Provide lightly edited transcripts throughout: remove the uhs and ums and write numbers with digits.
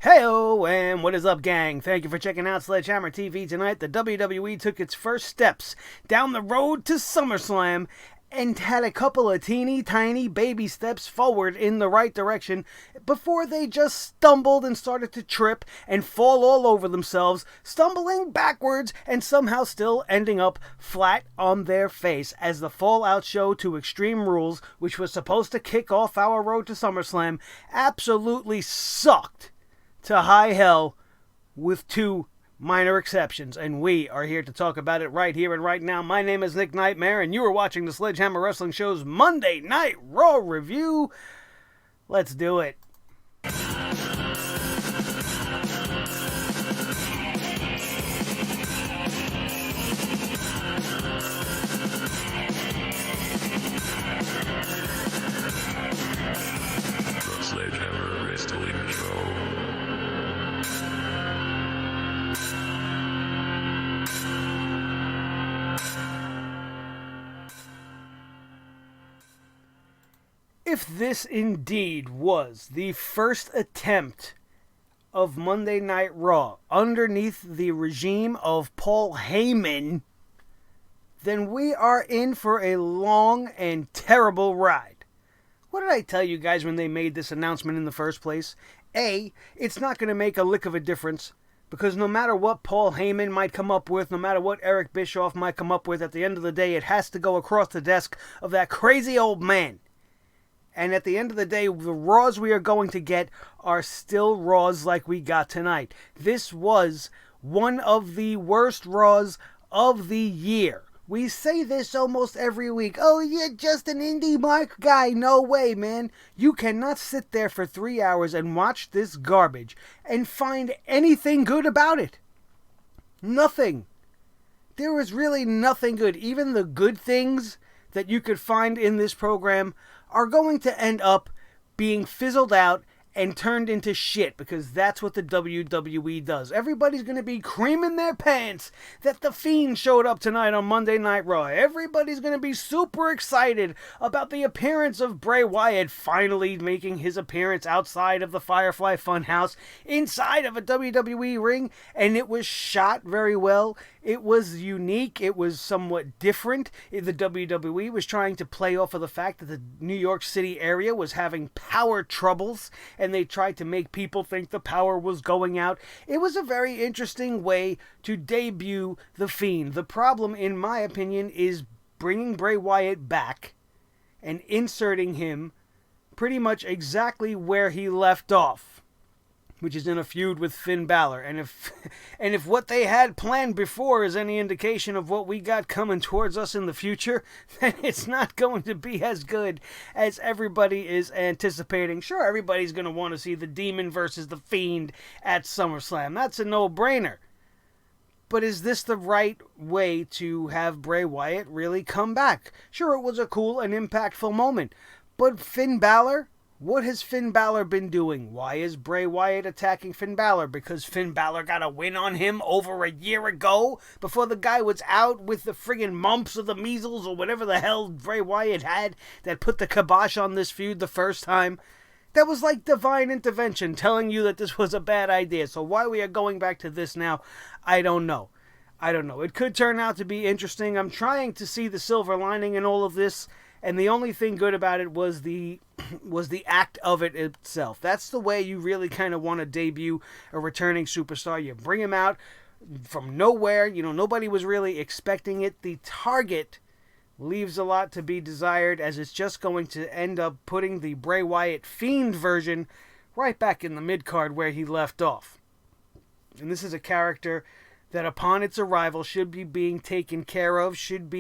Heyo, and what is up, gang? Thank you for checking out Sledgehammer TV tonight. The WWE took its first steps down the road to SummerSlam and had a couple of teeny tiny baby steps forward in the right direction before they just stumbled and started to trip and fall all over themselves, stumbling backwards and somehow still ending up flat on their face as the Fallout show to Extreme Rules, which was supposed to kick off our road to SummerSlam, absolutely sucked to high hell with two minor exceptions, and we are here to talk about it right here and right now. My name is Nick Nightmare, and you are watching the Sledgehammer Wrestling Show's Monday Night Raw review. Let's do it. The Sledgehammer Wrestling Show. If this indeed was the first attempt of Monday Night Raw underneath the regime of Paul Heyman, then we are in for a long and terrible ride. What did I tell you guys when they made this announcement in the first place? A, it's not going to make a lick of a difference, because no matter what Paul Heyman might come up with, no matter what Eric Bischoff might come up with, at the end of the day, it has to go across the desk of that crazy old man. And at the end of the day, the Raws we are going to get are still Raws like we got tonight. This was one of the worst Raws of the year. We say this almost every week. Oh, you're just an indie mark guy. No way, man. You cannot sit there for 3 hours and watch this garbage and find anything good about it. Nothing. There was really nothing good. Even the good things that you could find in this program are going to end up being fizzled out and turned into shit, because that's what the WWE does. Everybody's going to be creaming their pants that the Fiend showed up tonight on Monday Night Raw. Everybody's going to be super excited about the appearance of Bray Wyatt finally making his appearance outside of the Firefly Funhouse inside of a WWE ring, and it was shot very well. It was unique. It was somewhat different. The WWE was trying to play off of the fact that the New York City area was having power troubles, and they tried to make people think the power was going out. It was a very interesting way to debut The Fiend. The problem, in my opinion, is bringing Bray Wyatt back and inserting him pretty much exactly where he left off, which is in a feud with Finn Balor. And if what they had planned before is any indication of what we got coming towards us in the future, then it's not going to be as good as everybody is anticipating. Sure, everybody's going to want to see the Demon versus the Fiend at SummerSlam. That's a no-brainer. But is this the right way to have Bray Wyatt really come back? Sure, it was a cool and impactful moment. But Finn Balor? What has Finn Balor been doing? Why is Bray Wyatt attacking Finn Balor? Because Finn Balor got a win on him over a year ago before the guy was out with the friggin' mumps or the measles or whatever the hell Bray Wyatt had that put the kibosh on this feud the first time. That was like divine intervention telling you that this was a bad idea. So why we are going back to this now, I don't know. It could turn out to be interesting. I'm trying to see the silver lining in all of this. And the only thing good about it was the act of it itself. That's the way you really kind of want to debut a returning superstar. You bring him out from nowhere. Nobody was really expecting it. The target leaves a lot to be desired, as it's just going to end up putting the Bray Wyatt Fiend version right back in the mid-card where he left off. And this is a character that upon its arrival should be being taken care of, should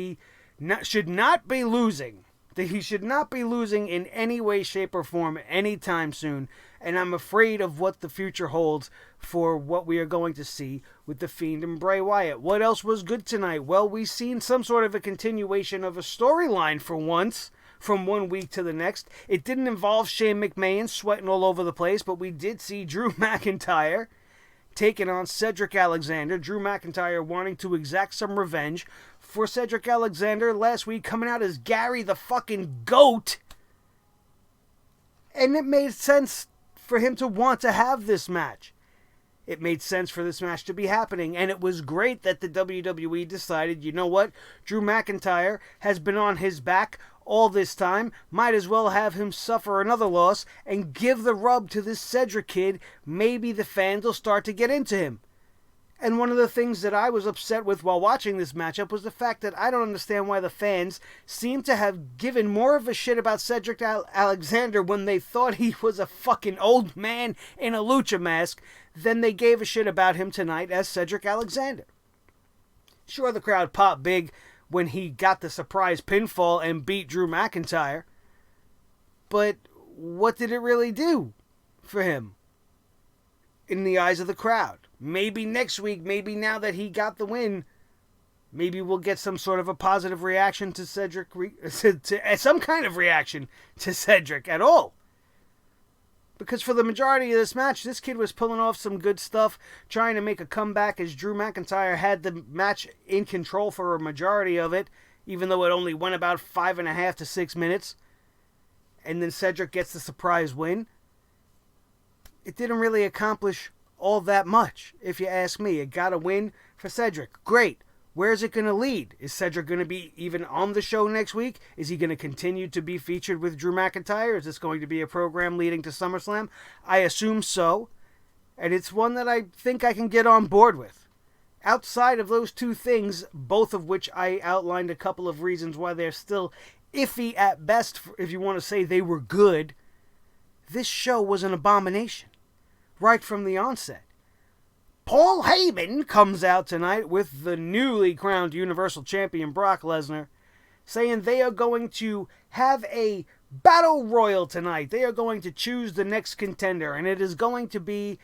not be losing. He should not be losing in any way, shape, or form anytime soon. And I'm afraid of what the future holds for what we are going to see with The Fiend and Bray Wyatt. What else was good tonight? Well, we've seen some sort of a continuation of a storyline for once, from one week to the next. It didn't involve Shane McMahon sweating all over the place, but we did see Drew McIntyre taking on Cedric Alexander. Drew McIntyre wanting to exact some revenge for Cedric Alexander last week, coming out as Gary the fucking Goat. And it made sense for him to want to have this match. It made sense for this match to be happening, and it was great that the WWE decided, you know what, Drew McIntyre has been on his back all this time, might as well have him suffer another loss and give the rub to this Cedric kid. Maybe the fans will start to get into him. And one of the things that I was upset with while watching this matchup was the fact that I don't understand why the fans seem to have given more of a shit about Cedric Alexander when they thought he was a fucking old man in a lucha mask than they gave a shit about him tonight as Cedric Alexander. Sure, the crowd popped big when he got the surprise pinfall and beat Drew McIntyre, but what did it really do for him in the eyes of the crowd? Maybe next week, maybe now that he got the win, maybe we'll get some sort of a positive reaction to Cedric, some kind of reaction to Cedric at all. Because for the majority of this match, this kid was pulling off some good stuff, trying to make a comeback as Drew McIntyre had the match in control for a majority of it, even though it only went about 5.5 to 6 minutes. And then Cedric gets the surprise win. It didn't really accomplish all that much, if you ask me. It got a win for Cedric. Great. Where's it going to lead? Is Cedric going to be even on the show next week? Is he going to continue to be featured with Drew McIntyre? Is this going to be a program leading to SummerSlam? I assume so. And it's one that I think I can get on board with. Outside of those two things, both of which I outlined a couple of reasons why they're still iffy at best, if you want to say they were good, this show was an abomination. Right from the onset. Paul Heyman comes out tonight with the newly crowned Universal Champion Brock Lesnar, saying they are going to have a battle royal tonight. They are going to choose the next contender, and it is going to be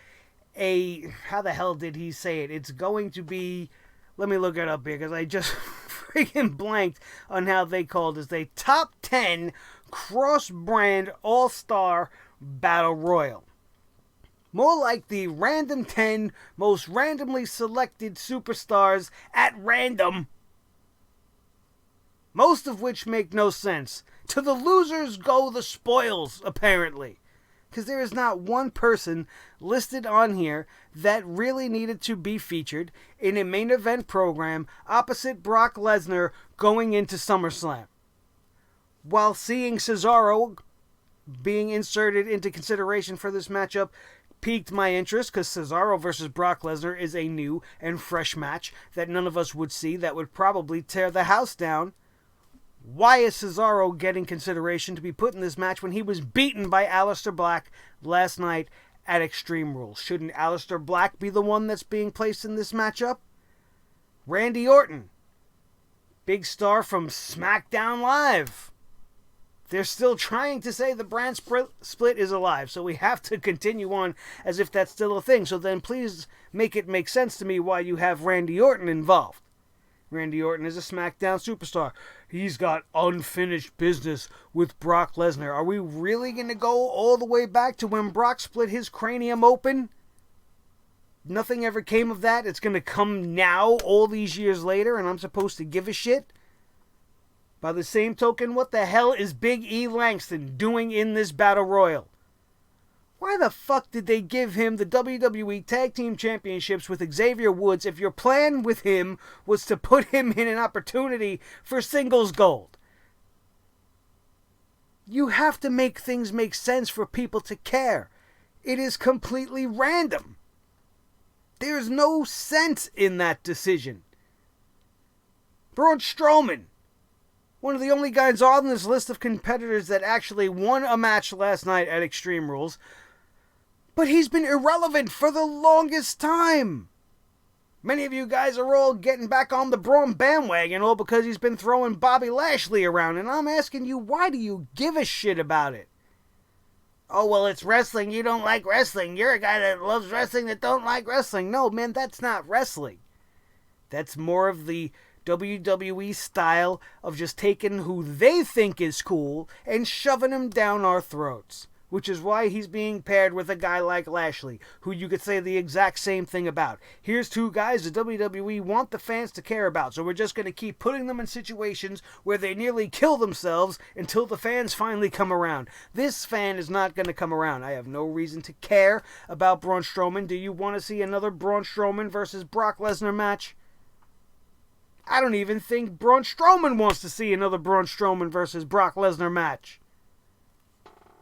a... How the hell did he say it? It's going to be... Let me look it up here, because I just freaking blanked on how they called this. A top 10 cross-brand all-star battle royal. More like the random 10 most randomly selected superstars at random. Most of which make no sense. To the losers go the spoils, apparently. Because there is not one person listed on here that really needed to be featured in a main event program opposite Brock Lesnar going into SummerSlam. While seeing Cesaro being inserted into consideration for this matchup piqued my interest, because Cesaro versus Brock Lesnar is a new and fresh match that none of us would see, that would probably tear the house down. Why is Cesaro getting consideration to be put in this match when he was beaten by Aleister Black last night at Extreme Rules? Shouldn't Aleister Black be the one that's being placed in this matchup? Randy Orton, big star from SmackDown Live. They're still trying to say the brand split is alive, so we have to continue on as if that's still a thing. So then please make it make sense to me why you have Randy Orton involved. Randy Orton is a SmackDown superstar. He's got unfinished business with Brock Lesnar. Are we really going to go all the way back to when Brock split his cranium open? Nothing ever came of that. It's going to come now, all these years later, and I'm supposed to give a shit? By the same token, what the hell is Big E Langston doing in this Battle Royal? Why the fuck did they give him the WWE Tag Team Championships with Xavier Woods if your plan with him was to put him in an opportunity for singles gold? You have to make things make sense for people to care. It is completely random. There's no sense in that decision. Braun Strowman, one of the only guys on this list of competitors that actually won a match last night at Extreme Rules, but he's been irrelevant for the longest time. Many of you guys are all getting back on the Braun bandwagon all because he's been throwing Bobby Lashley around, and I'm asking you, why do you give a shit about it? Oh, well, it's wrestling. You don't like wrestling. You're a guy that loves wrestling that don't like wrestling. No, man, that's not wrestling. That's more of the WWE style of just taking who they think is cool and shoving them down our throats. which is why he's being paired with a guy like Lashley, who you could say the exact same thing about. Here's two guys the WWE want the fans to care about, so we're just going to keep putting them in situations where they nearly kill themselves until the fans finally come around. This fan is not going to come around. I have no reason to care about Braun Strowman. Do you want to see another Braun Strowman versus Brock Lesnar match? I don't even think Braun Strowman wants to see another Braun Strowman versus Brock Lesnar match.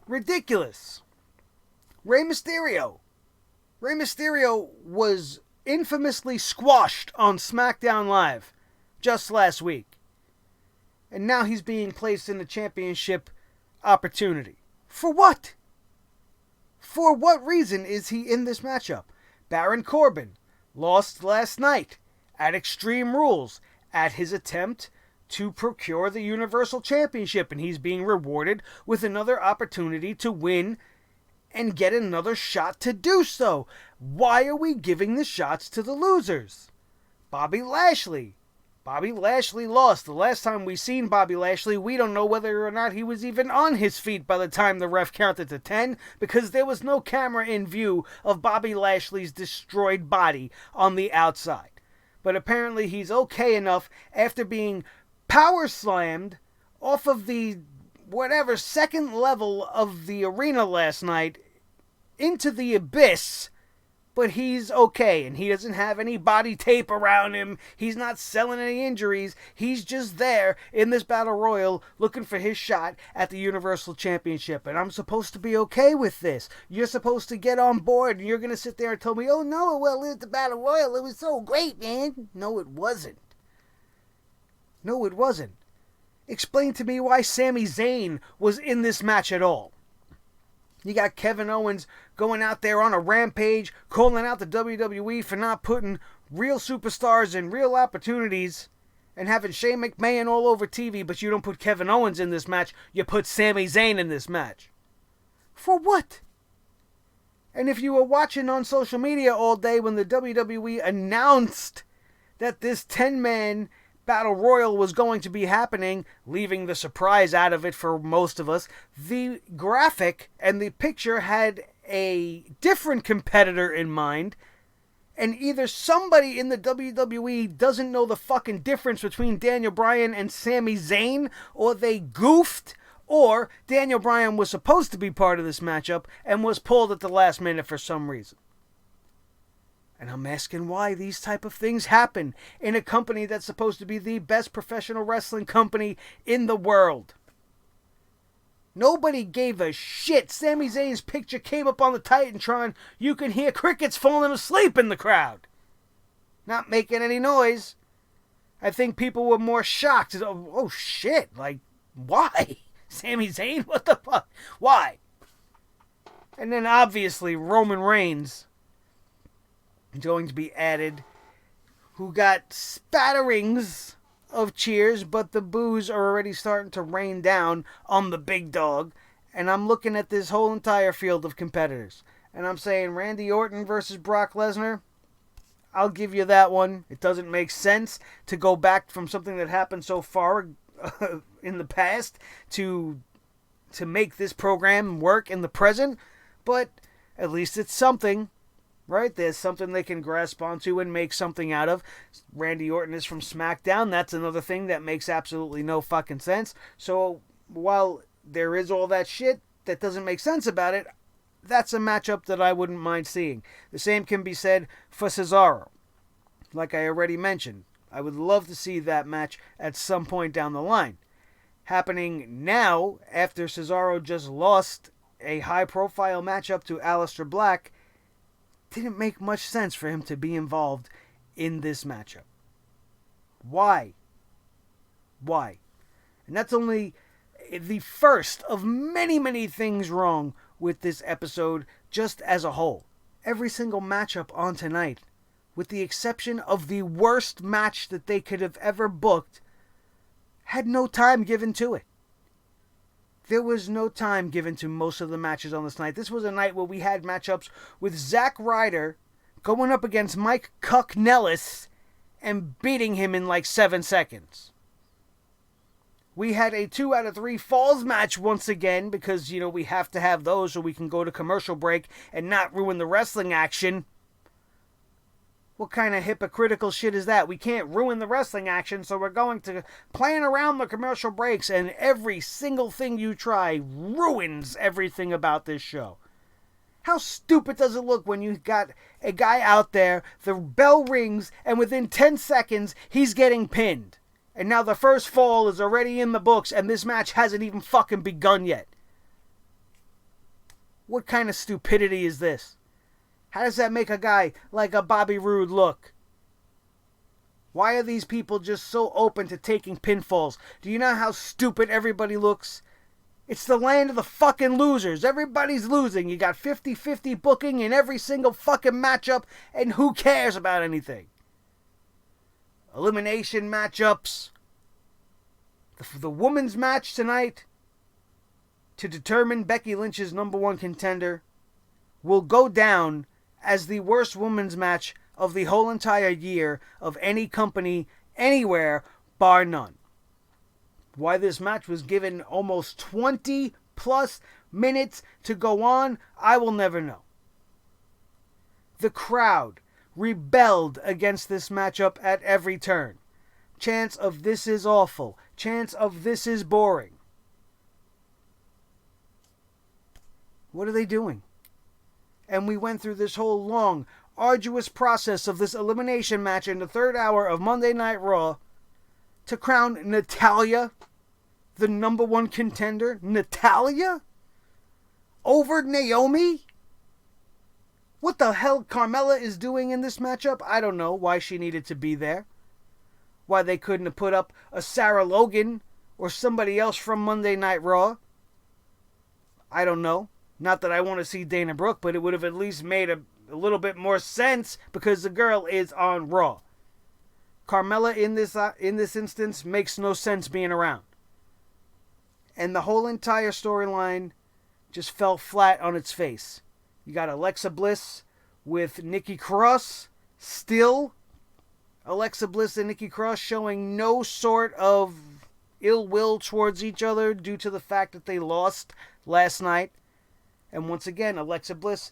Ridiculous. Rey Mysterio. Rey Mysterio was infamously squashed on SmackDown Live just last week. And now he's being placed in the championship opportunity. For what? For what reason is he in this matchup? Baron Corbin lost last night at Extreme Rules at his attempt to procure the Universal Championship, and he's being rewarded with another opportunity to win and get another shot to do so. Why are we giving the shots to the losers? Bobby Lashley. Bobby Lashley lost. The last time we seen Bobby Lashley, we don't know whether or not he was even on his feet by the time the ref counted to 10, because there was no camera in view of Bobby Lashley's destroyed body on the outside. But apparently he's okay enough after being power slammed off of the second level of the arena last night into the abyss, but he's okay and he doesn't have any body tape around him. He's not selling any injuries. He's just there in this battle royal looking for his shot at the Universal Championship, and I'm supposed to be okay with this. You're supposed to get on board and you're going to sit there and tell me, oh no, well, it's the battle royal, it was so great, man. No, it wasn't. No, it wasn't. Explain to me why Sami Zayn was in this match at all. You got Kevin Owens going out there on a rampage, calling out the WWE for not putting real superstars in real opportunities, and having Shane McMahon all over TV, but you don't put Kevin Owens in this match, you put Sami Zayn in this match. For what? And if you were watching on social media all day when the WWE announced that this 10-man Battle Royal was going to be happening, leaving the surprise out of it for most of us, the graphic and the picture had a different competitor in mind, and either somebody in the WWE doesn't know the fucking difference between Daniel Bryan and Sami Zayn, or they goofed, or Daniel Bryan was supposed to be part of this matchup and was pulled at the last minute for some reason. And I'm asking why these type of things happen in a company that's supposed to be the best professional wrestling company in the world. Nobody gave a shit. Sami Zayn's picture came up on the Titantron. You can hear crickets falling asleep in the crowd. Not making any noise. I think people were more shocked. Oh shit, like, why? Sami Zayn? What the fuck? Why? And then obviously Roman Reigns going to be added, who got spatterings of cheers, but the boos are already starting to rain down on the big dog. And I'm looking at this whole entire field of competitors, and I'm saying Randy Orton versus Brock Lesnar, I'll give you that one. It doesn't make sense to go back from something that happened so far in the past to make this program work in the present, but at least it's something. Right? There's something they can grasp onto and make something out of. Randy Orton is from SmackDown. That's another thing that makes absolutely no fucking sense. So while there is all that shit that doesn't make sense about it, that's a matchup that I wouldn't mind seeing. The same can be said for Cesaro. Like I already mentioned, I would love to see that match at some point down the line. Happening now, after Cesaro just lost a high-profile matchup to Aleister Black, didn't make much sense for him to be involved in this matchup. Why? Why? And that's only the first of many, many things wrong with this episode just as a whole. Every single matchup on tonight, with the exception of the worst match that they could have ever booked, had no time given to it. There was no time given to most of the matches on this night. This was a night where we had matchups with Zack Ryder going up against Mike Kanellis and beating him in like 7 seconds. We had a 2 out of 3 falls match once again because, we have to have those so we can go to commercial break and not ruin the wrestling action. What kind of hypocritical shit is that? We can't ruin the wrestling action, so we're going to plan around the commercial breaks, and every single thing you try ruins everything about this show. How stupid does it look when you got a guy out there, the bell rings, and within 10 seconds, he's getting pinned. And now the first fall is already in the books, and this match hasn't even fucking begun yet. What kind of stupidity is this? How does that make a guy like a Bobby Roode look? Why are these people just so open to taking pinfalls? Do you know how stupid everybody looks? It's the land of the fucking losers. Everybody's losing. You got 50-50 booking in every single fucking matchup, and who cares about anything? Elimination matchups. The women's match tonight to determine Becky Lynch's number one contender will go down as the worst women's match of the whole entire year of any company anywhere, bar none. Why this match was given almost 20 plus minutes to go on, I will never know. The crowd rebelled against this matchup at every turn. Chants of "this is awful," chants of "this is boring." What are they doing? And we went through this whole long, arduous process of this elimination match in the third hour of Monday Night Raw to crown Natalya the number one contender. Natalya? Over Naomi? What the hell Carmella is doing in this matchup? I don't know why she needed to be there. Why they couldn't have put up a Sarah Logan or somebody else from Monday Night Raw. I don't know. Not that I want to see Dana Brooke, but it would have at least made a little bit more sense because the girl is on Raw. Carmella in this instance makes no sense being around. And the whole entire storyline just fell flat on its face. You got Alexa Bliss with Nikki Cross. Still, Alexa Bliss and Nikki Cross showing no sort of ill will towards each other due to the fact that they lost last night. And once again, Alexa Bliss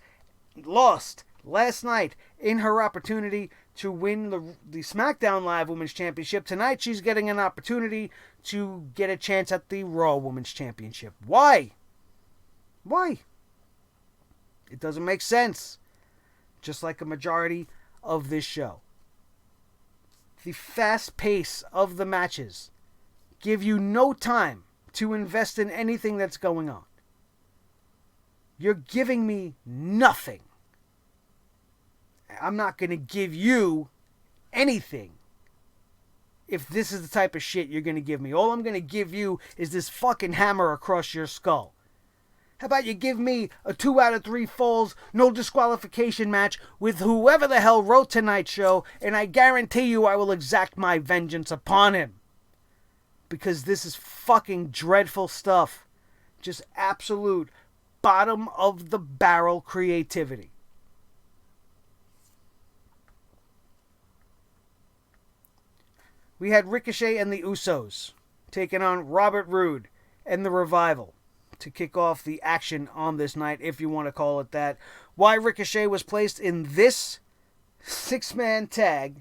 lost last night in her opportunity to win the SmackDown Live Women's Championship. Tonight, she's getting an opportunity to get a chance at the Raw Women's Championship. Why? Why? It doesn't make sense. Just like a majority of this show. The fast pace of the matches give you no time to invest in anything that's going on. You're giving me nothing. I'm not going to give you anything if this is the type of shit you're going to give me. All I'm going to give you is this fucking hammer across your skull. How about you give me a 2 out of 3 falls, no disqualification match with whoever the hell wrote tonight's show, and I guarantee you I will exact my vengeance upon him. Because this is fucking dreadful stuff. Just absolute bottom of the barrel creativity. We had Ricochet and the Usos taking on Robert Roode and the Revival to kick off the action on this night, if you want to call it that. Why Ricochet was placed in this 6-man tag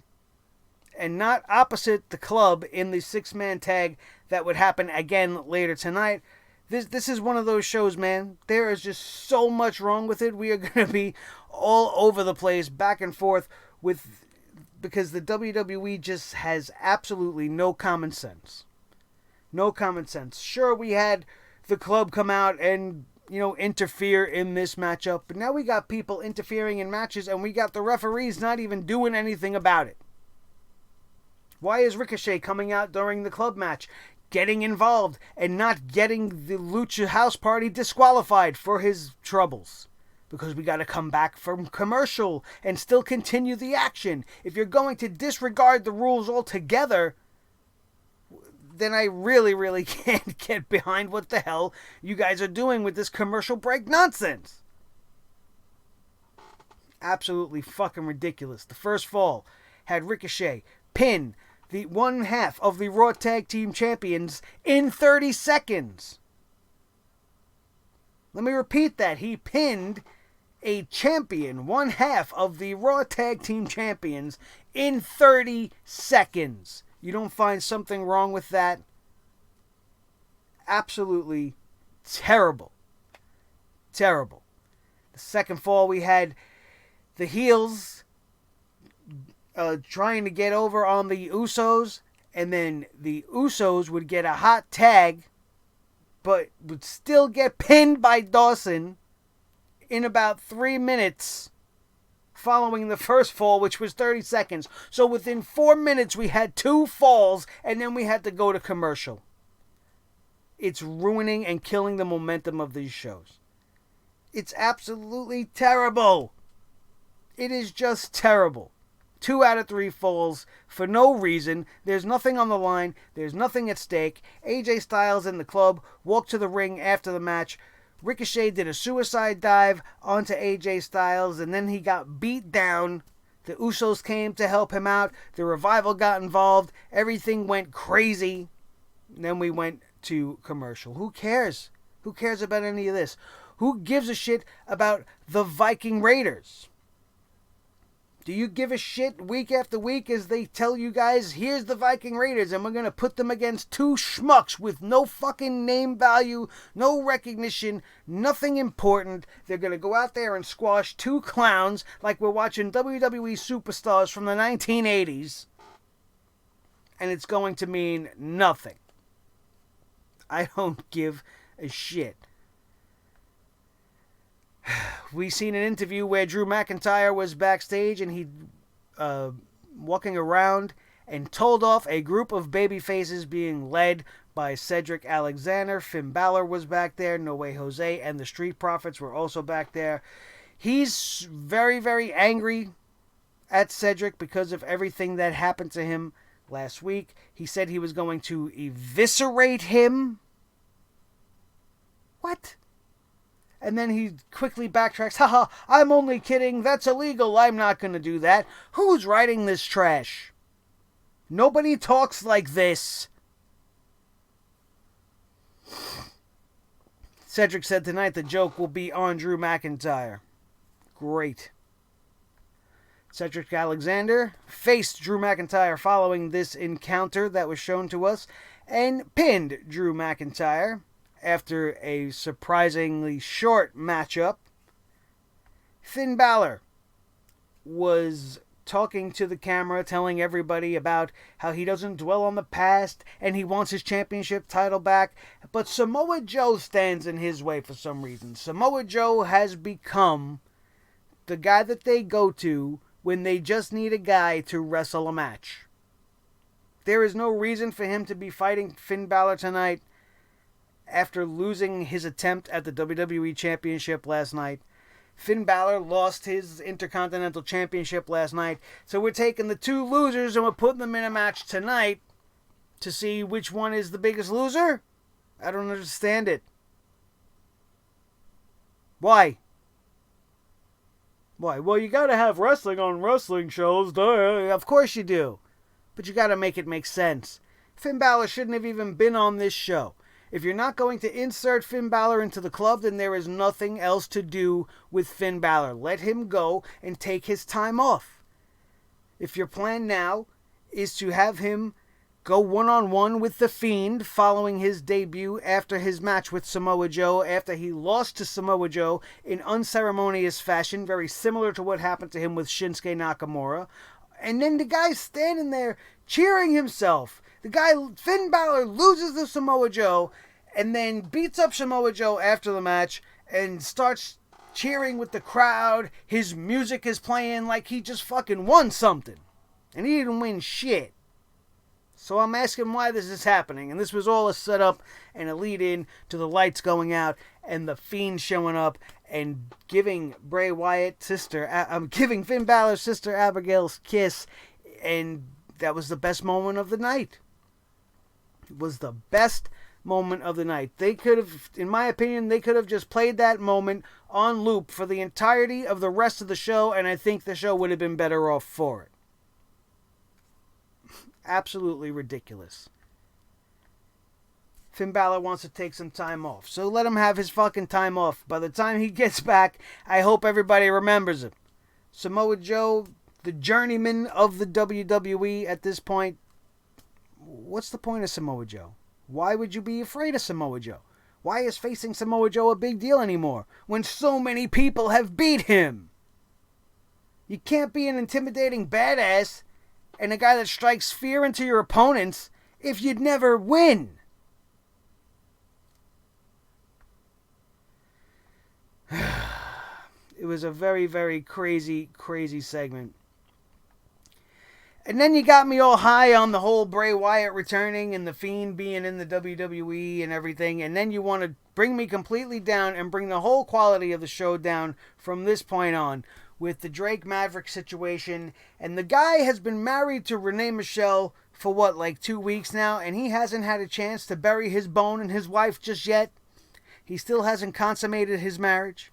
and not opposite the club in the 6-man tag that would happen again later tonight. This is one of those shows, man. There is just so much wrong with it. We are going to be all over the place, back and forth, because the WWE just has absolutely no common sense. No common sense. Sure, we had the club come out and, interfere in this matchup, but now we got people interfering in matches, and we got the referees not even doing anything about it. Why is Ricochet coming out during the club match, getting involved, and not getting the Lucha House Party disqualified for his troubles? Because we got to come back from commercial and still continue the action. If you're going to disregard the rules altogether, then I really, really can't get behind what the hell you guys are doing with this commercial break nonsense. Absolutely fucking ridiculous. The first fall had Ricochet pin the one half of the Raw Tag Team Champions in 30 seconds. Let me repeat that. He pinned a champion, one half of the Raw Tag Team Champions, in 30 seconds. You don't find something wrong with that? Absolutely terrible. Terrible. The second fall, we had the heels trying to get over on the Usos, and then the Usos would get a hot tag, but would still get pinned by Dawson in about 3 minutes following the first fall, which was 30 seconds. So within 4 minutes, we had 2 falls, and then we had to go to commercial. It's ruining and killing the momentum of these shows. It's absolutely terrible. It is just terrible. 2 out of 3 falls for no reason. There's nothing on the line. There's nothing at stake. AJ Styles and the club walked to the ring after the match. Ricochet did a suicide dive onto AJ Styles, and then he got beat down. The Usos came to help him out. The Revival got involved. Everything went crazy. And then we went to commercial. Who cares? Who cares about any of this? Who gives a shit about the Viking Raiders? Do you give a shit week after week as they tell you guys, here's the Viking Raiders, and we're going to put them against 2 schmucks with no fucking name value, no recognition, nothing important. They're going to go out there and squash 2 clowns like we're watching WWE superstars from the 1980s. And it's going to mean nothing. I don't give a shit. We seen an interview where Drew McIntyre was backstage and he walking around and told off a group of babyfaces being led by Cedric Alexander. Finn Balor was back there, No Way Jose, and the Street Profits were also back there. He's very, very angry at Cedric because of everything that happened to him last week. He said he was going to eviscerate him. What? And then he quickly backtracks. Haha, I'm only kidding. That's illegal. I'm not going to do that. Who's writing this trash? Nobody talks like this. Cedric said tonight the joke will be on Drew McIntyre. Great. Cedric Alexander faced Drew McIntyre following this encounter that was shown to us and pinned Drew McIntyre after a surprisingly short matchup. Finn Balor was talking to the camera, telling everybody about how he doesn't dwell on the past and he wants his championship title back. But Samoa Joe stands in his way for some reason. Samoa Joe has become the guy that they go to when they just need a guy to wrestle a match. There is no reason for him to be fighting Finn Balor tonight after losing his attempt at the WWE Championship last night. Finn Balor lost his Intercontinental Championship last night. So we're taking the 2 losers and we're putting them in a match tonight to see which one is the biggest loser? I don't understand it. Why? Why? Well, you gotta have wrestling on wrestling shows, duh. Of course you do. But you gotta make it make sense. Finn Balor shouldn't have even been on this show. If you're not going to insert Finn Balor into the club, then there is nothing else to do with Finn Balor. Let him go and take his time off. If your plan now is to have him go one-on-one with The Fiend following his debut after his match with Samoa Joe, after he lost to Samoa Joe in unceremonious fashion, very similar to what happened to him with Shinsuke Nakamura, and then the guy's standing there cheering himself. The guy, Finn Balor, loses to Samoa Joe and then beats up Samoa Joe after the match and starts cheering with the crowd. His music is playing like he just fucking won something. And he didn't win shit. So I'm asking why this is happening. And this was all a setup and a lead-in to the lights going out and the Fiend showing up and giving Bray Wyatt's sister, giving Finn Balor's sister Abigail's kiss. And that was the best moment of the night. It was the best moment of the night. They could have, in my opinion, they could have just played that moment on loop for the entirety of the rest of the show, and I think the show would have been better off for it. Absolutely ridiculous. Finn Balor wants to take some time off, so let him have his fucking time off. By the time he gets back, I hope everybody remembers him. Samoa Joe, the journeyman of the WWE at this point. What's the point of Samoa Joe? Why would you be afraid of Samoa Joe? Why is facing Samoa Joe a big deal anymore when so many people have beat him? You can't be an intimidating badass and a guy that strikes fear into your opponents if you'd never win. It was a very, very crazy, crazy segment. And then you got me all high on the whole Bray Wyatt returning and the Fiend being in the WWE and everything. And then you want to bring me completely down and bring the whole quality of the show down from this point on with the Drake Maverick situation. And the guy has been married to Renee Michelle for what, like 2 weeks now? And he hasn't had a chance to bury his bone in his wife just yet. He still hasn't consummated his marriage.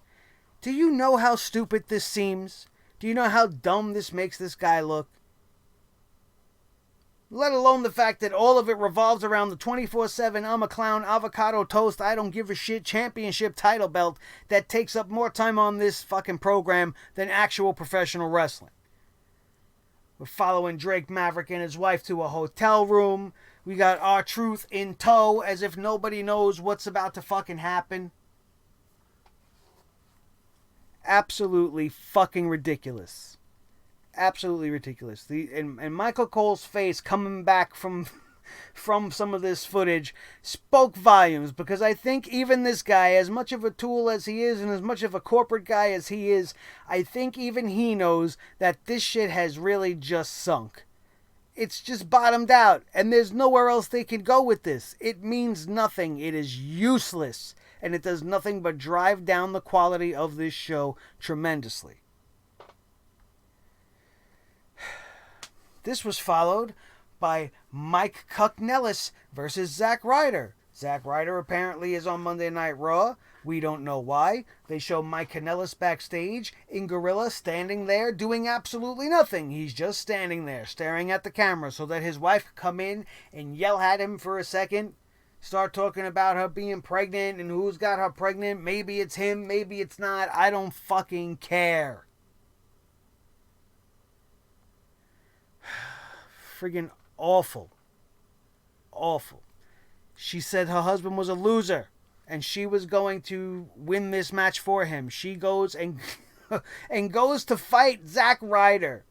Do you know how stupid this seems? Do you know how dumb this makes this guy look? Let alone the fact that all of it revolves around the 24/7 I'm a clown avocado toast I don't give a shit championship title belt that takes up more time on this fucking program than actual professional wrestling. We're following Drake Maverick and his wife to a hotel room. We got R-Truth in tow as if nobody knows what's about to fucking happen. Absolutely fucking ridiculous. Absolutely ridiculous. And Michael Cole's face coming back from some of this footage spoke volumes, because I think even this guy, as much of a tool as he is and as much of a corporate guy as he is, I think even he knows that this shit has really just sunk. It's just bottomed out, and there's nowhere else they can go with this. It means nothing. It is useless, and it does nothing but drive down the quality of this show tremendously. This was followed by Mike Kanellis versus Zack Ryder. Zack Ryder apparently is on Monday Night Raw. We don't know why. They show Mike Kanellis backstage in Gorilla standing there doing absolutely nothing. He's just standing there staring at the camera so that his wife could come in and yell at him for a second. Start talking about her being pregnant and who's got her pregnant. Maybe it's him, maybe it's not. I don't fucking care. Friggin' awful. Awful. She said her husband was a loser and she was going to win this match for him. She goes and goes to fight Zack Ryder.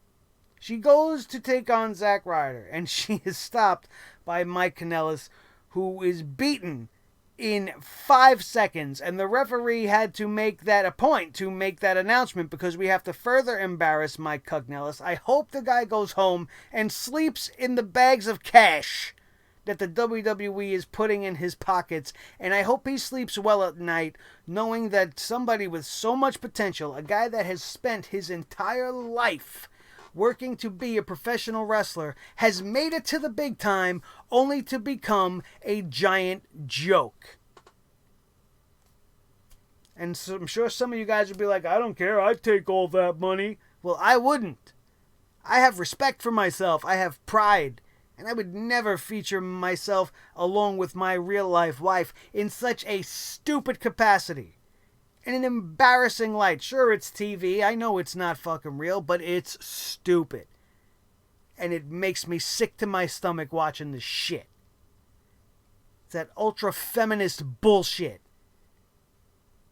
She goes to take on Zack Ryder, and she is stopped by Mike Kanellis, who is beaten in 5 seconds, and the referee had to make that a point to make that announcement because we have to further embarrass Mike Kanellis. I hope the guy goes home and sleeps in the bags of cash that the WWE is putting in his pockets, and I hope he sleeps well at night knowing that somebody with so much potential, a guy that has spent his entire life working to be a professional wrestler, has made it to the big time only to become a giant joke. And so I'm sure some of you guys would be like, I don't care, I'd take all that money. Well, I wouldn't. I have respect for myself. I have pride. And I would never feature myself along with my real life wife in such a stupid capacity. In an embarrassing light. Sure, it's TV. I know it's not fucking real, but it's stupid. And it makes me sick to my stomach watching this shit. It's that ultra-feminist bullshit.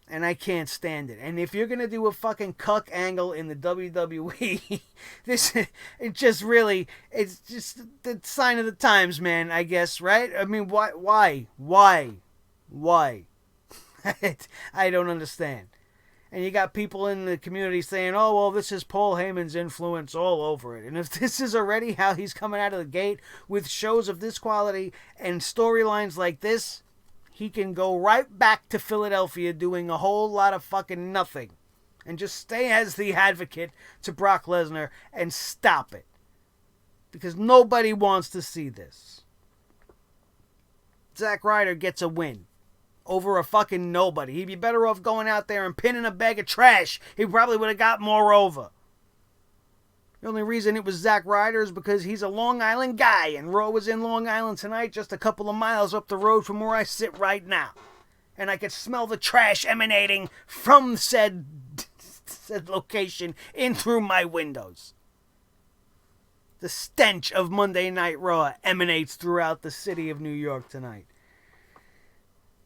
And I can't stand it. And if you're going to do a fucking cuck angle in the WWE, it's just the sign of the times, man, I guess, right? I mean, why? I don't understand. And you got people in the community saying, oh, well, this is Paul Heyman's influence all over it. And if this is already how he's coming out of the gate with shows of this quality and storylines like this, he can go right back to Philadelphia doing a whole lot of fucking nothing and just stay as the advocate to Brock Lesnar and stop it. Because nobody wants to see this. Zack Ryder gets a win over a fucking nobody. He'd be better off going out there and pinning a bag of trash. He probably would have got more over. The only reason it was Zack Ryder is because he's a Long Island guy, and Raw was in Long Island tonight, just a couple of miles up the road from where I sit right now. And I could smell the trash emanating from said location in through my windows. The stench of Monday Night Raw emanates throughout the city of New York tonight.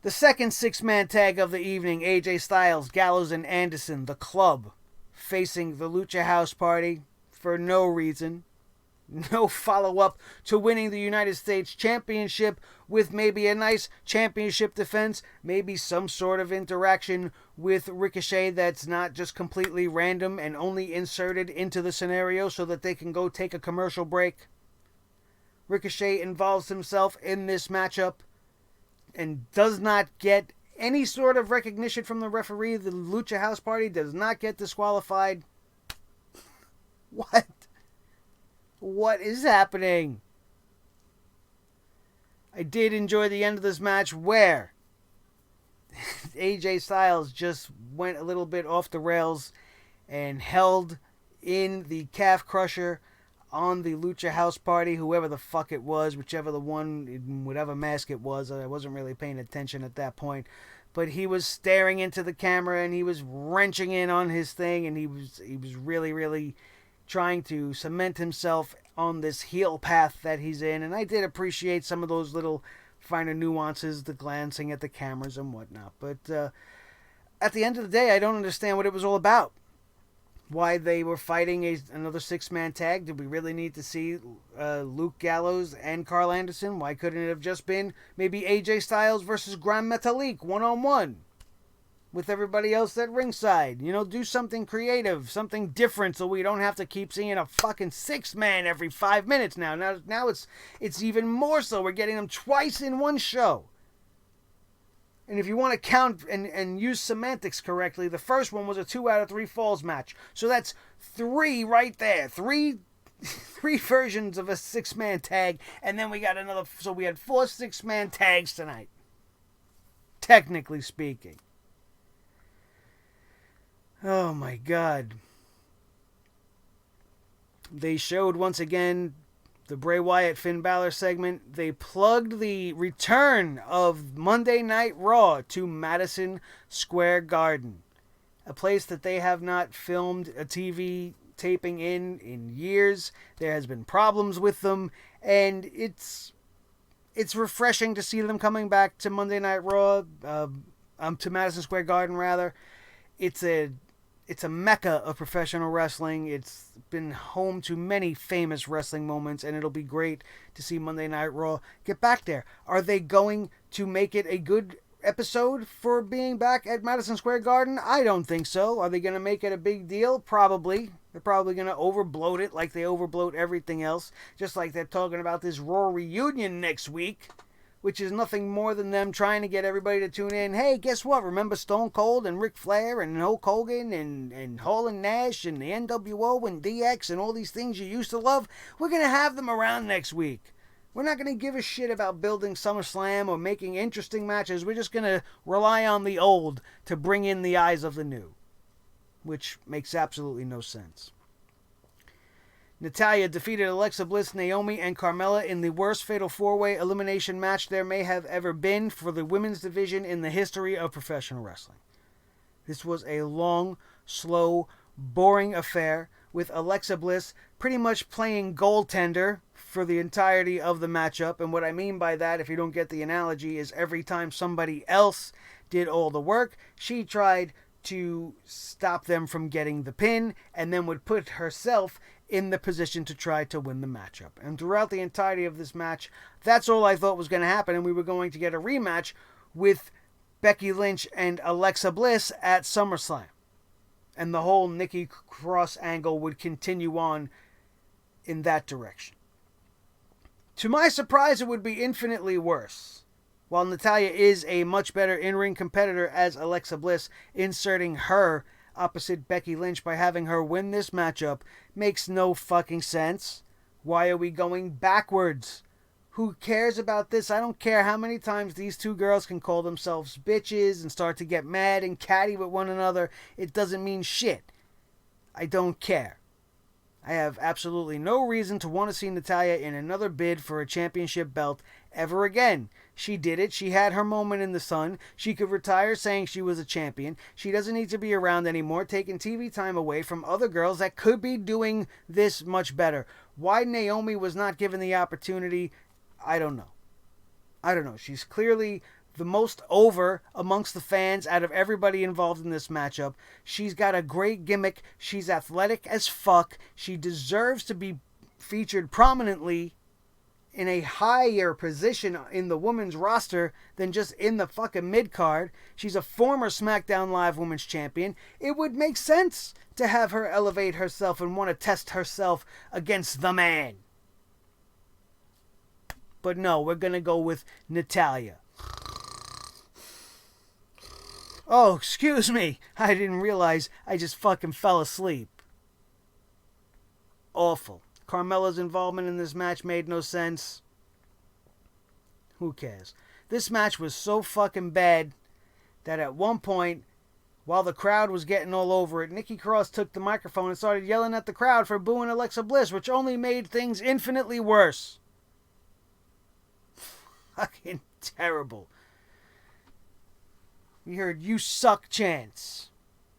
The second six-man tag of the evening, AJ Styles, Gallows, and Anderson, the Club, facing the Lucha House Party for no reason. No follow-up to winning the United States Championship with maybe a nice championship defense, maybe some sort of interaction with Ricochet that's not just completely random and only inserted into the scenario so that they can go take a commercial break. Ricochet involves himself in this matchup and does not get any sort of recognition from the referee. The Lucha House Party does not get disqualified. What? What is happening? I did enjoy the end of this match where AJ Styles just went a little bit off the rails and held in the calf crusher on the Lucha House Party, whoever the fuck it was, whichever the one, whatever mask it was. I wasn't really paying attention at that point. But he was staring into the camera and he was wrenching in on his thing, and he was really, really trying to cement himself on this heel path that he's in. And I did appreciate some of those little finer nuances, the glancing at the cameras and whatnot. But at the end of the day, I don't understand what it was all about. Why they were fighting another six-man tag. Did we really need to see Luke Gallows and Carl Anderson? Why couldn't it have just been maybe AJ Styles versus Grand Metalik one-on-one with everybody else at ringside? You know, do something creative, something different, so we don't have to keep seeing a fucking six-man every 5 minutes now. Now it's even more so. We're getting them twice in one show. And if you want to count and use semantics correctly, the first one was a 2 out of 3 falls match. So that's 3 right there. Three versions of a six-man tag. And then we got another. So we had 4 six-man tags tonight. Technically speaking. Oh my God. They showed once again the Bray Wyatt Finn Balor segment. They plugged the return of Monday Night Raw to Madison Square Garden, a place that they have not filmed a TV taping in years. There has been problems with them, and it's refreshing to see them coming back to Monday Night Raw, to Madison Square Garden rather. It's a mecca of professional wrestling. It's been home to many famous wrestling moments, and it'll be great to see Monday Night Raw get back there. Are they going to make it a good episode for being back at Madison Square Garden? I don't think so. Are they going to make it a big deal? Probably. They're probably going to overbloat it like they overbloat everything else, just like they're talking about this Raw reunion next week, which is nothing more than them trying to get everybody to tune in. Hey, guess what? Remember Stone Cold and Ric Flair and Hulk Hogan and Hall and Nash and the NWO and DX and all these things you used to love? We're going to have them around next week. We're not going to give a shit about building SummerSlam or making interesting matches. We're just going to rely on the old to bring in the eyes of the new, which makes absolutely no sense. Natalya defeated Alexa Bliss, Naomi, and Carmella in the worst Fatal 4-Way elimination match there may have ever been for the women's division in the history of professional wrestling. This was a long, slow, boring affair with Alexa Bliss pretty much playing goaltender for the entirety of the matchup. And what I mean by that, if you don't get the analogy, is every time somebody else did all the work, she tried to stop them from getting the pin and then would put herself in the position to try to win the matchup. And throughout the entirety of this match, that's all I thought was going to happen, and we were going to get a rematch with Becky Lynch and Alexa Bliss at SummerSlam. And the whole Nikki Cross angle would continue on in that direction. To my surprise, it would be infinitely worse. While Natalya is a much better in-ring competitor as Alexa Bliss, inserting her opposite Becky Lynch by having her win this matchup makes no fucking sense. Why are we going backwards? Who cares about this? I don't care how many times these two girls can call themselves bitches and start to get mad and catty with one another. It doesn't mean shit. I don't care. I have absolutely no reason to want to see Natalya in another bid for a championship belt ever again. She did it. She had her moment in the sun. She could retire saying she was a champion. She doesn't need to be around anymore, taking TV time away from other girls that could be doing this much better. Why Naomi was not given the opportunity, I don't know. She's clearly the most over amongst the fans out of everybody involved in this matchup. She's got a great gimmick. She's athletic as fuck. She deserves to be featured prominently in a higher position in the women's roster than just in the fucking mid-card. She's a former SmackDown Live Women's Champion. It would make sense to have her elevate herself and want to test herself against the man. But no, we're going to go with Natalya. Oh, excuse me. I didn't realize I just fucking fell asleep. Awful. Carmella's involvement in this match made no sense. Who cares? This match was so fucking bad that at one point, while the crowd was getting all over it, Nikki Cross took the microphone and started yelling at the crowd for booing Alexa Bliss, which only made things infinitely worse. Fucking terrible. We heard "you suck" chants.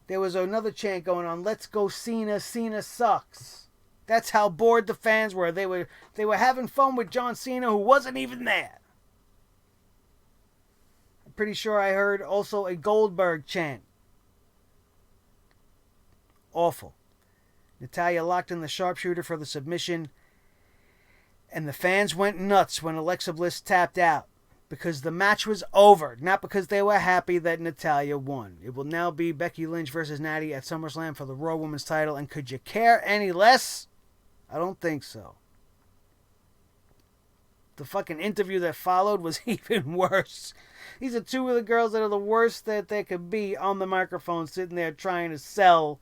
There was another chant going on, "let's go Cena, Cena sucks." That's how bored the fans were. They were having fun with John Cena, who wasn't even there. I'm pretty sure I heard also a Goldberg chant. Awful. Natalya locked in the sharpshooter for the submission, and the fans went nuts when Alexa Bliss tapped out. Because the match was over, not because they were happy that Natalya won. It will now be Becky Lynch versus Natty at SummerSlam for the Raw Women's title, and could you care any less? I don't think so. The fucking interview that followed was even worse. These are two of the girls that are the worst that they could be on the microphone, sitting there trying to sell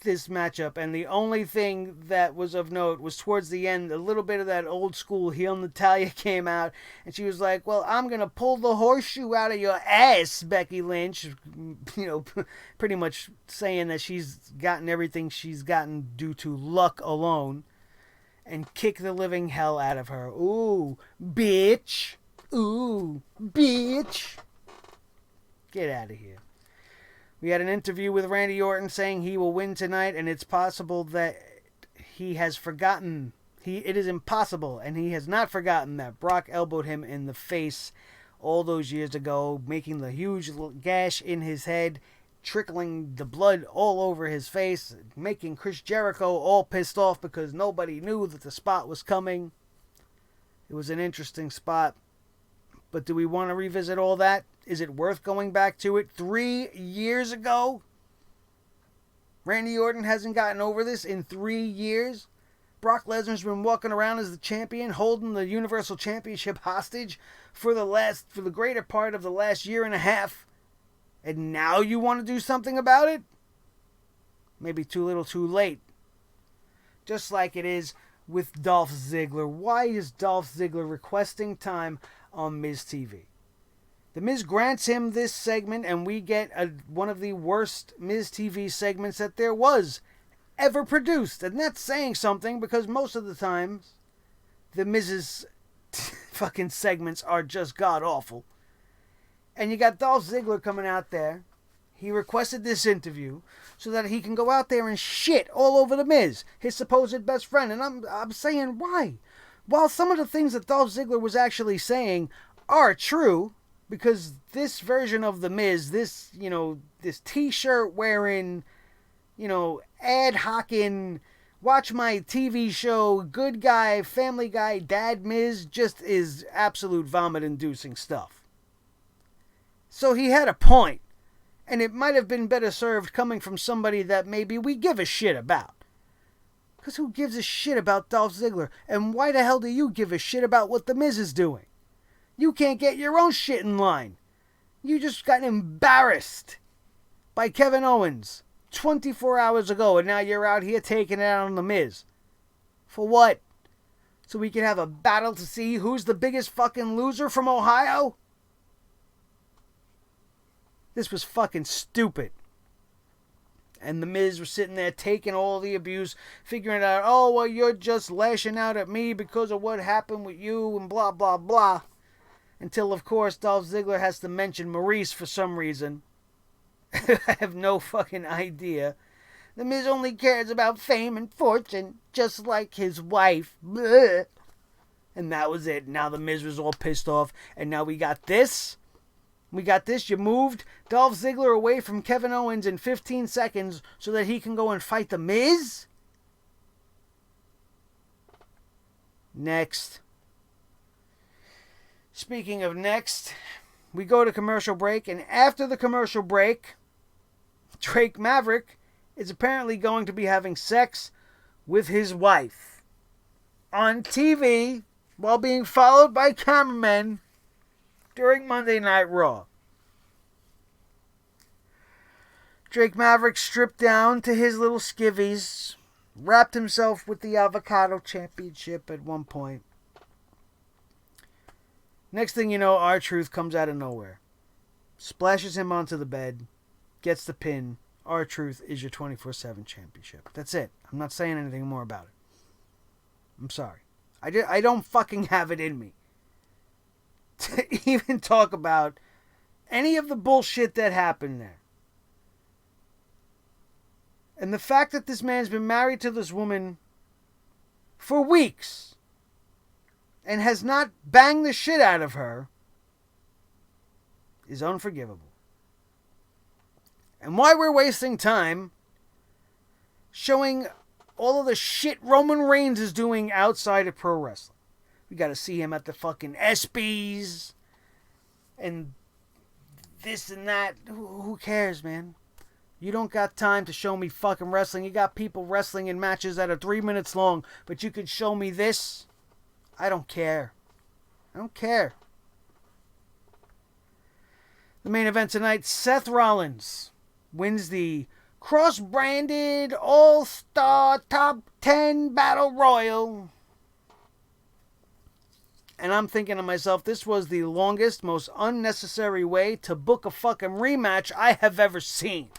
this matchup, and the only thing that was of note was towards the end, a little bit of that old school heel Natalya came out, and she was like, "Well, I'm gonna pull the horseshoe out of your ass, Becky Lynch," pretty much saying that she's gotten everything she's gotten due to luck alone, and kick the living hell out of her. Ooh, bitch. Ooh, bitch. Get out of here. We had an interview with Randy Orton saying he will win tonight, and it's possible that he has forgotten. It is impossible, and he has not forgotten that Brock elbowed him in the face all those years ago, making the huge gash in his head, trickling the blood all over his face, making Chris Jericho all pissed off because nobody knew that the spot was coming. It was an interesting spot. But do we want to revisit all that? Is it worth going back to it? 3 years ago? Randy Orton hasn't gotten over this in 3 years? Brock Lesnar's been walking around as the champion, holding the Universal Championship hostage for the greater part of the last year and a half. And now you want to do something about it? Maybe too little too late. Just like it is with Dolph Ziggler. Why is Dolph Ziggler requesting time on Miz TV? The Miz grants him this segment, and we get one of the worst Miz TV segments that there was ever produced. And that's saying something, because most of the times the Miz's fucking segments are just god-awful. And you got Dolph Ziggler coming out there. He requested this interview so that he can go out there and shit all over the Miz, his supposed best friend. And I'm saying, why? While some of the things that Dolph Ziggler was actually saying are true, because this version of the Miz, this t-shirt wearing, ad hocking, watch my TV show, good guy, family guy, dad Miz, just is absolute vomit-inducing stuff. So he had a point, and it might have been better served coming from somebody that maybe we give a shit about. Because who gives a shit about Dolph Ziggler? And why the hell do you give a shit about what the Miz is doing? You can't get your own shit in line. You just got embarrassed by Kevin Owens 24 hours ago, and now you're out here taking it out on the Miz. For what? So we can have a battle to see who's the biggest fucking loser from Ohio? This was fucking stupid. And the Miz was sitting there taking all the abuse, figuring out, oh, well, you're just lashing out at me because of what happened with you and blah, blah, blah. Until, of course, Dolph Ziggler has to mention Maurice for some reason. I have no fucking idea. The Miz only cares about fame and fortune, just like his wife. Blech. And that was it. Now the Miz was all pissed off. And now we got this. You moved Dolph Ziggler away from Kevin Owens in 15 seconds so that he can go and fight the Miz? Next. Speaking of next, we go to commercial break. And after the commercial break, Drake Maverick is apparently going to be having sex with his wife on TV while being followed by cameramen during Monday Night Raw. Drake Maverick stripped down to his little skivvies, wrapped himself with the Avocado Championship at one point. Next thing you know, R-Truth comes out of nowhere, splashes him onto the bed, gets the pin. R-Truth is your 24/7 championship. That's it. I'm not saying anything more about it. I'm sorry. I don't fucking have it in me to even talk about any of the bullshit that happened there. And the fact that this man's been married to this woman for weeks and has not banged the shit out of her is unforgivable. And why we're wasting time showing all of the shit Roman Reigns is doing outside of pro wrestling. We got to see him at the fucking ESPYs and this and that. Who cares, man? You don't got time to show me fucking wrestling. You got people wrestling in matches that are 3 minutes long, but you could show me this? I don't care. I don't care. The main event tonight, Seth Rollins wins the cross-branded All-Star Top 10 Battle Royal. And I'm thinking to myself, this was the longest, most unnecessary way to book a fucking rematch I have ever seen.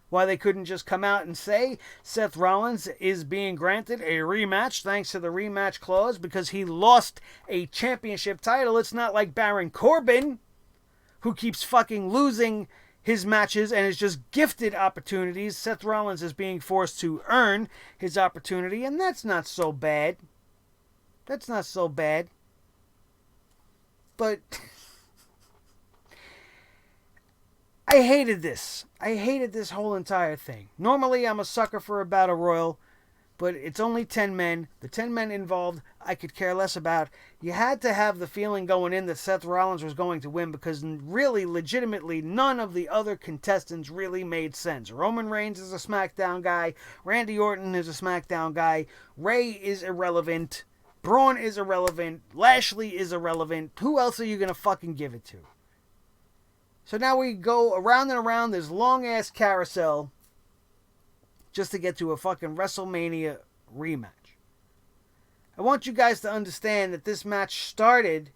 Why they couldn't just come out and say Seth Rollins is being granted a rematch thanks to the rematch clause because he lost a championship title. It's not like Baron Corbin, who keeps fucking losing his matches and is just gifted opportunities. Seth Rollins is being forced to earn his opportunity, and that's not so bad. That's not so bad. But I hated this. I hated this whole entire thing. Normally, I'm a sucker for a battle royal, but it's only 10 men. The 10 men involved, I could care less about. You had to have the feeling going in that Seth Rollins was going to win because really, legitimately, none of the other contestants really made sense. Roman Reigns is a SmackDown guy. Randy Orton is a SmackDown guy. Ray is irrelevant. Braun is irrelevant. Lashley is irrelevant. Who else are you going to fucking give it to? So now we go around and around this long-ass carousel just to get to a fucking WrestleMania rematch. I want you guys to understand that this match started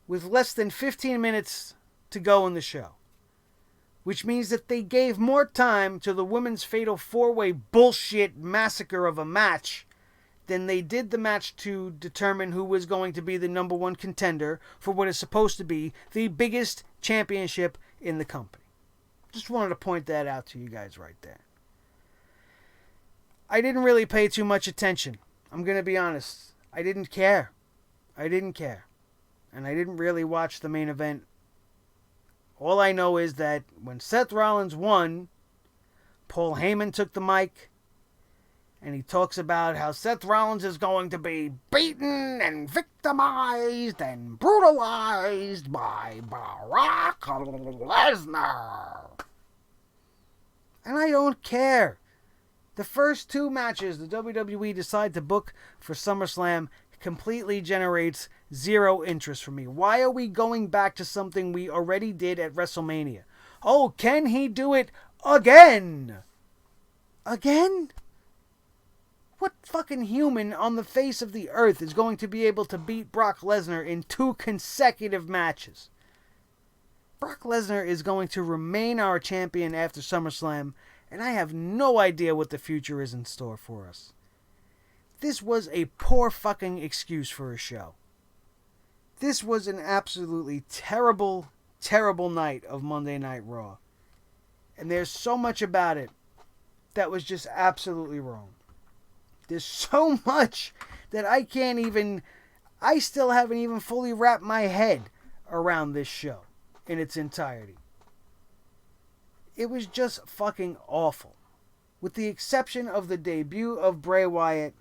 with less than 15 minutes to go in the show, which means that they gave more time to the women's fatal four-way bullshit massacre of a match than they did the match to determine who was going to be the number one contender for what is supposed to be the biggest championship in the company. Just wanted to point that out to you guys right there. I didn't really pay too much attention. I'm going to be honest. I didn't care. And I didn't really watch the main event. All I know is that when Seth Rollins won, Paul Heyman took the mic and he talks about how Seth Rollins is going to be beaten and victimized and brutalized by Brock Lesnar. And I don't care. The first two matches the WWE decide to book for SummerSlam completely generates zero interest for me. Why are we going back to something we already did at WrestleMania? Oh, can he do it again? Again? What fucking human on the face of the earth is going to be able to beat Brock Lesnar in 2 consecutive matches? Brock Lesnar is going to remain our champion after SummerSlam, And I have no idea what the future is in store for us. This was a poor fucking excuse for a show. This was an absolutely terrible, terrible night of Monday Night Raw. And there's so much about it that was just absolutely wrong. There's so much that I still haven't even fully wrapped my head around this show in its entirety. It was just fucking awful. With the exception of the debut of Bray Wyatt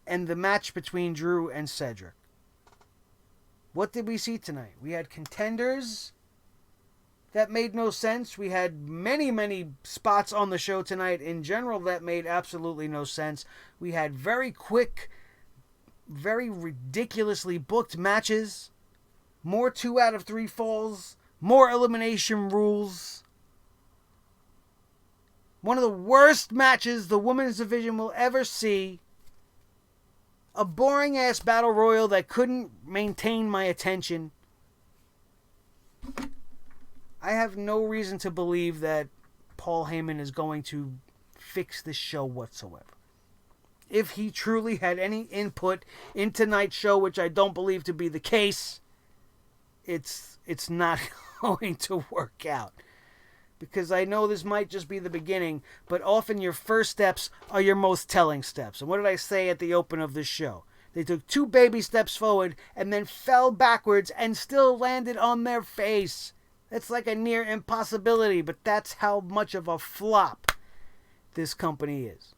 and the match between Drew and Cedric. What did we see tonight? We had contenders that made no sense. We had many, many spots on the show tonight in general that made absolutely no sense. We had very quick, very ridiculously booked matches. More 2 out of 3 falls. More elimination rules. One of the worst matches the women's division will ever see. A boring-ass battle royal that couldn't maintain my attention. I have no reason to believe that Paul Heyman is going to fix this show whatsoever. If he truly had any input in tonight's show, which I don't believe to be the case, it's not going to work out. Because I know this might just be the beginning, but often your first steps are your most telling steps. And what did I say at the open of this show? They took 2 baby steps forward and then fell backwards and still landed on their face. That's like a near impossibility, but that's how much of a flop this company is.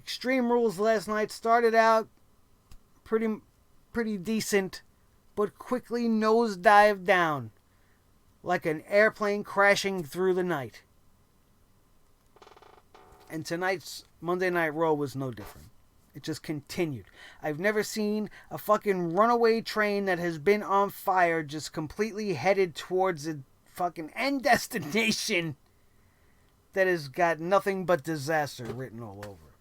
Extreme Rules last night started out pretty decent, but quickly nosedived down like an airplane crashing through the night. And tonight's Monday Night Raw was no different. It just continued. I've never seen a fucking runaway train that has been on fire just completely headed towards a fucking end destination that has got nothing but disaster written all over.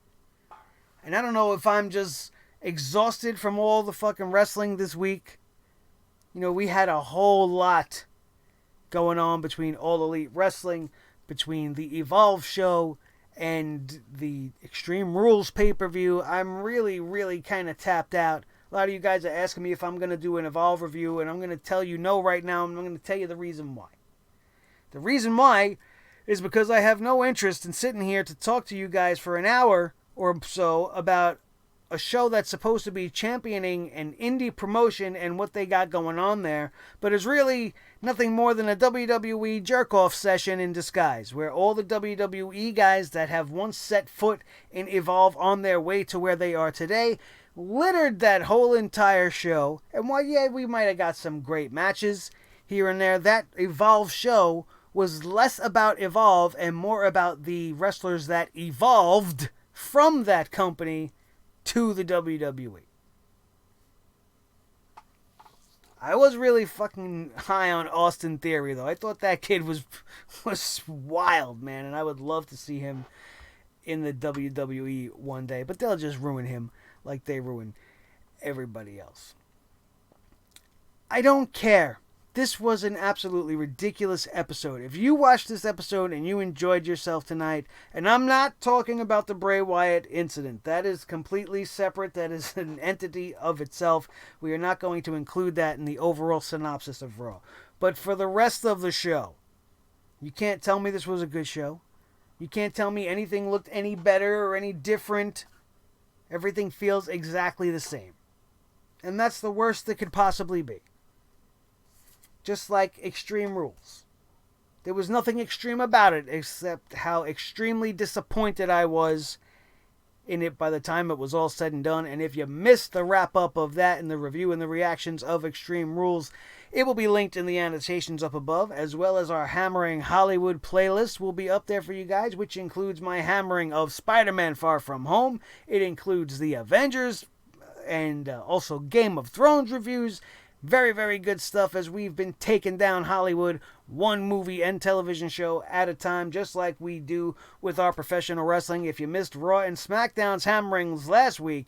And I don't know if I'm just exhausted from all the fucking wrestling this week. You know, we had a whole lot going on between All Elite Wrestling, between the Evolve show, and the Extreme Rules pay-per-view. I'm really, really kind of tapped out. A lot of you guys are asking me if I'm going to do an Evolve review, and I'm going to tell you no right now. I'm going to tell you the reason why. The reason why is because I have no interest in sitting here to talk to you guys for an hour or so about a show that's supposed to be championing an indie promotion and what they got going on there, but is really nothing more than a WWE jerk-off session in disguise, where all the WWE guys that have once set foot in Evolve on their way to where they are today littered that whole entire show. And while, yeah, we might have got some great matches here and there, that Evolve show was less about Evolve and more about the wrestlers that evolved from that company to the WWE. I was really fucking high on Austin Theory, though. I thought that kid was wild, man, and I would love to see him in the WWE one day, but they'll just ruin him like they ruin everybody else. I don't care. This was an absolutely ridiculous episode. If you watched this episode and you enjoyed yourself tonight, and I'm not talking about the Bray Wyatt incident. That is completely separate. That is an entity of itself. We are not going to include that in the overall synopsis of Raw. But for the rest of the show, you can't tell me this was a good show. You can't tell me anything looked any better or any different. Everything feels exactly the same. And that's the worst that could possibly be. Just like Extreme Rules. There was nothing extreme about it except how extremely disappointed I was in it by the time it was all said and done. And if you missed the wrap-up of that and the review and the reactions of Extreme Rules, it will be linked in the annotations up above, as well as our Hammering Hollywood playlist will be up there for you guys, which includes my hammering of Spider-Man Far From Home. It includes the Avengers and also Game of Thrones reviews. Very, very good stuff as we've been taking down Hollywood one movie and television show at a time, just like we do with our professional wrestling. If you missed Raw and SmackDown's hammerings last week,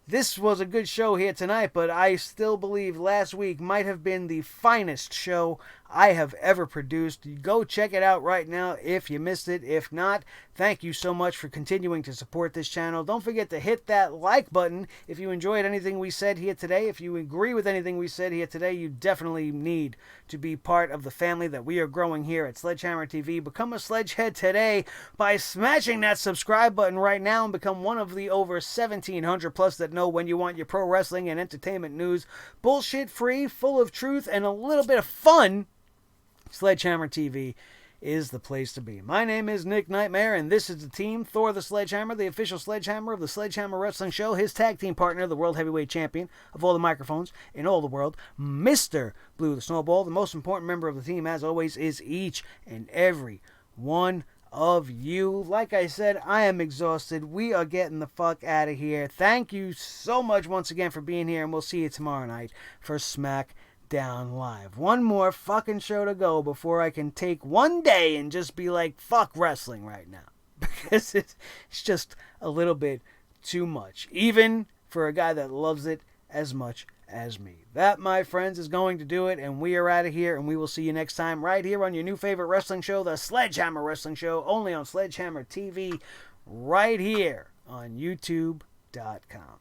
this was a good show here tonight, but I still believe last week might have been the finest show I have ever produced. Go check it out right now if you missed it. If not, thank you so much for continuing to support this channel. Don't forget to hit that like button if you enjoyed anything we said here today. If you agree with anything we said here today, you definitely need to be part of the family that we are growing here at Sledgehammer TV. Become a Sledgehead today by smashing that subscribe button right now and become one of the over 1,700 plus that know when you want your pro wrestling and entertainment news bullshit free, full of truth, and a little bit of fun. Sledgehammer TV is the place to be. My name is Nick Nightmare, and this is the team. Thor the Sledgehammer, the official Sledgehammer of the Sledgehammer Wrestling Show. His tag team partner, the World Heavyweight Champion of all the microphones in all the world, Mr. Blue the Snowball. The most important member of the team, as always, is each and every one of you. Like I said, I am exhausted. We are getting the fuck out of here. Thank you so much once again for being here, and we'll see you tomorrow night for SmackDown Live. One more fucking show to go before I can take one day and just be like, fuck wrestling right now. Because it's just a little bit too much. Even for a guy that loves it as much as me. That, my friends, is going to do it, and we are out of here, and we will see you next time right here on your new favorite wrestling show, the Sledgehammer Wrestling Show, only on Sledgehammer TV, right here on YouTube.com.